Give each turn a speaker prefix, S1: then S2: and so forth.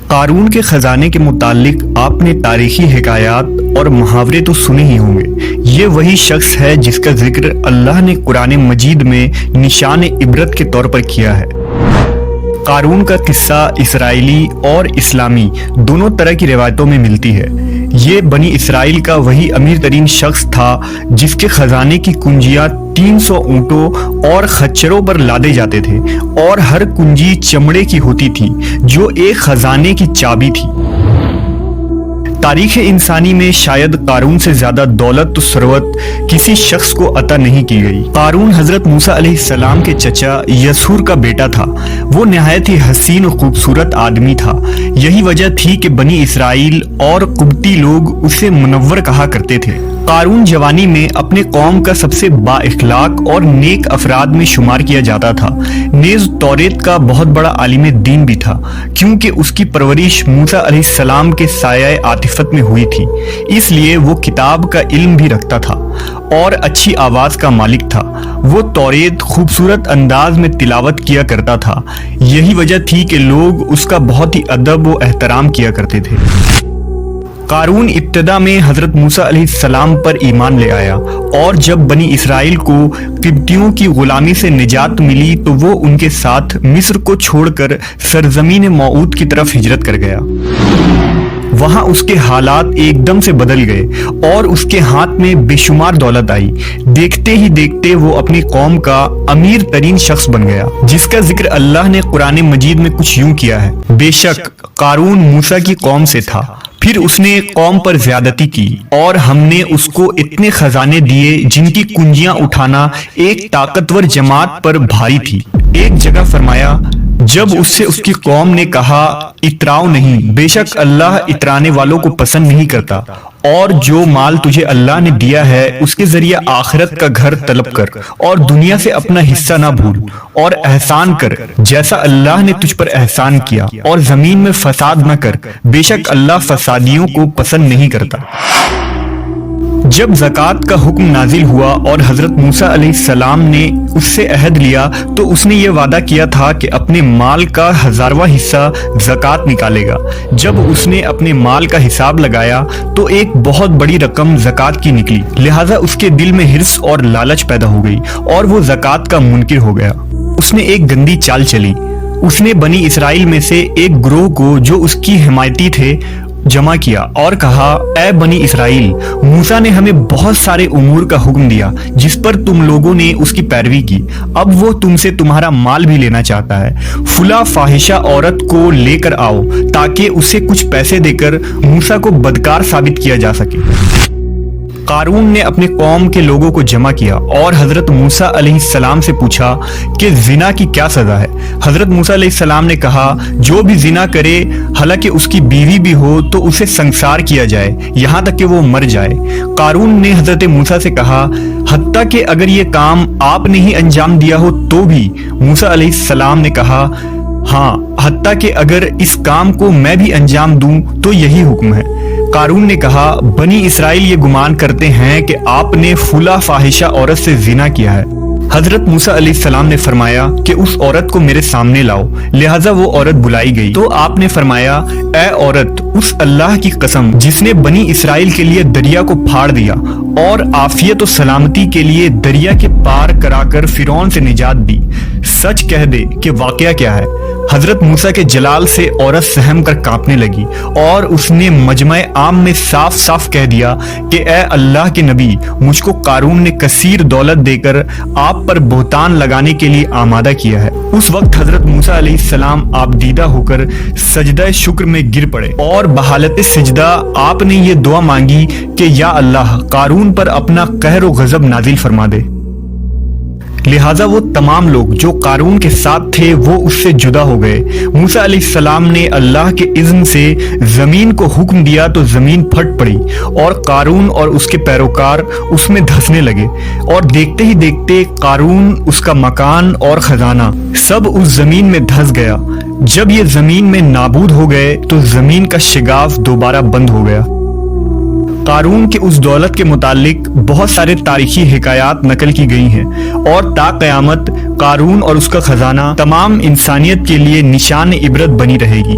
S1: قارون کے خزانے کے متعلق آپ نے تاریخی حکایات اور محاورے تو سنے ہی ہوں گے۔ یہ وہی شخص ہے جس کا ذکر اللہ نے قرآن مجید میں نشان عبرت کے طور پر کیا ہے۔ قارون کا قصہ اسرائیلی اور اسلامی دونوں طرح کی روایتوں میں ملتی ہے۔ یہ بنی اسرائیل کا وہی امیر ترین شخص تھا جس کے خزانے کی کنجیاں 300 اونٹوں اور خچروں پر لادے جاتے تھے، اور ہر کنجی چمڑے کی ہوتی تھی جو ایک خزانے کی چابی تھی۔ تاریخ انسانی میں شاید قارون سے زیادہ دولت و ثروت کسی شخص کو عطا نہیں کی گئی۔ قارون حضرت موسیٰ علیہ السلام کے چچا یسور کا بیٹا تھا۔ وہ نہایت ہی حسین و خوبصورت آدمی تھا۔ یہی وجہ تھی کہ بنی اسرائیل اور قبطی لوگ اسے منور کہا کرتے تھے۔ قارون جوانی میں اپنے قوم کا سب سے با اخلاق اور نیک افراد میں شمار کیا جاتا تھا، نیز توریت کا بہت بڑا عالم دین بھی تھا، کیونکہ اس کی پرورش موسیٰ علیہ السلام کے سایہ عاطفت میں ہوئی تھی، اس لیے وہ کتاب کا علم بھی رکھتا تھا اور اچھی آواز کا مالک تھا۔ وہ توریت خوبصورت انداز میں تلاوت کیا کرتا تھا، یہی وجہ تھی کہ لوگ اس کا بہت ہی ادب و احترام کیا کرتے تھے۔ قارون ابتدا میں حضرت موسیٰ علیہ السلام پر ایمان لے آیا، اور جب بنی اسرائیل کو قبطیوں کی غلامی سے نجات ملی تو وہ ان کے ساتھ مصر کو چھوڑ کر سرزمین موعود کی طرف ہجرت کر گیا۔ وہاں اس کے حالات ایک دم سے بدل گئے اور اس کے ہاتھ میں بے شمار دولت آئی۔ دیکھتے ہی دیکھتے وہ اپنی قوم کا امیر ترین شخص بن گیا، جس کا ذکر اللہ نے قرآن مجید میں کچھ یوں کیا ہے: بے شک قارون موسیٰ کی قوم سے تھا، پھر اس نے قوم پر زیادتی کی، اور ہم نے اس کو اتنے خزانے دیے جن کی کنجیاں اٹھانا ایک طاقتور جماعت پر بھاری تھی۔ ایک جگہ فرمایا، جب اس سے اس کی قوم نے کہا اتراؤ نہیں، بے شک اللہ اترانے والوں کو پسند نہیں کرتا، اور جو مال تجھے اللہ نے دیا ہے اس کے ذریعے آخرت کا گھر طلب کر، اور دنیا سے اپنا حصہ نہ بھول، اور احسان کر جیسا اللہ نے تجھ پر احسان کیا، اور زمین میں فساد نہ کر، بے شک اللہ فسادیوں کو پسند نہیں کرتا۔ جب زکوٰۃ کا حکم نازل ہوا اور حضرت موسیٰ علیہ السلام نے اس سے عہد لیا تو اس نے یہ وعدہ کیا تھا کہ اپنے مال کا 1000واں حصہ زکوٰۃ نکالے گا۔ جب اس نے اپنے مال کا حساب لگایا تو ایک بہت بڑی رقم زکوٰۃ کی نکلی، لہٰذا اس کے دل میں حرص اور لالچ پیدا ہو گئی اور وہ زکوٰۃ کا منکر ہو گیا۔ اس نے ایک گندی چال چلی۔ اس نے بنی اسرائیل میں سے ایک گروہ کو جو اس کی حمایتی تھے جمع کیا اور کہا، اے بنی اسرائیل، موسیٰ نے ہمیں بہت سارے امور کا حکم دیا جس پر تم لوگوں نے اس کی پیروی کی، اب وہ تم سے تمہارا مال بھی لینا چاہتا ہے۔ فلاں فاحشہ عورت کو لے کر آؤ تاکہ اسے کچھ پیسے دے کر موسیٰ کو بدکار ثابت کیا جا سکے۔ قارون نے اپنے قوم کے لوگوں کو جمع کیا اور حضرت موسیٰ علیہ السلام سے پوچھا کہ زنا کی کیا سزا ہے؟ حضرت موسیٰ علیہ السلام نے کہا، جو بھی زنا کرے حالانکہ اس کی بیوی بھی ہو تو اسے سنسار کیا جائے یہاں تک کہ وہ مر جائے۔ قارون نے حضرت موسیٰ سے کہا، حتیٰ کہ اگر یہ کام آپ نے ہی انجام دیا ہو تو بھی؟ موسیٰ علیہ السلام نے کہا، ہاں، حتیٰ کہ اگر اس کام کو میں بھی انجام دوں تو یہی حکم ہے۔ قارون نے کہا، بنی اسرائیل یہ گمان کرتے ہیں کہ آپ نے فلاں فاحشہ عورت سے زنا کیا ہے۔ حضرت موسیٰ علیہ السلام نے فرمایا کہ اس عورت کو میرے سامنے لاؤ، لہٰذا وہ عورت بلائی گئی تو آپ نے فرمایا، اے عورت، اس اللہ کی قسم جس نے بنی اسرائیل کے لیے دریا کو پھاڑ دیا اور عافیت و سلامتی کے لیے دریا کے پار کرا کر فرعون سے نجات دی، سچ کہہ دے کہ واقعہ کیا ہے۔ حضرت موسیٰ کے جلال سے عورت سہم کر کانپنے لگی اور اس نے مجمع عام میں صاف صاف کہہ دیا کہ اے اللہ کے نبی، مجھ کو قارون نے کثیر دولت دے کر آپ پر بہتان لگانے کے لیے آمادہ کیا ہے۔ اس وقت حضرت موسیٰ علیہ السلام آبدیدہ ہو کر سجدہ شکر میں گر پڑے اور بحالت سجدہ آپ نے یہ دعا مانگی کہ یا اللہ، قارون پر اپنا قہر و غضب نازل فرما دے۔ لہٰذا وہ تمام لوگ جو قارون کے ساتھ تھے وہ اس سے جدا ہو گئے۔ موسیٰ علیہ السلام نے اللہ کے اذن سے زمین کو حکم دیا تو زمین پھٹ پڑی اور قارون اور اس کے پیروکار اس میں دھسنے لگے، اور دیکھتے ہی دیکھتے قارون، اس کا مکان اور خزانہ سب اس زمین میں دھس گیا۔ جب یہ زمین میں نابود ہو گئے تو زمین کا شگاف دوبارہ بند ہو گیا۔ قارون کے اس دولت کے متعلق بہت سارے تاریخی حکایات نقل کی گئی ہیں، اور تا قیامت قارون اور اس کا خزانہ تمام انسانیت کے لیے نشان عبرت بنی رہے گی۔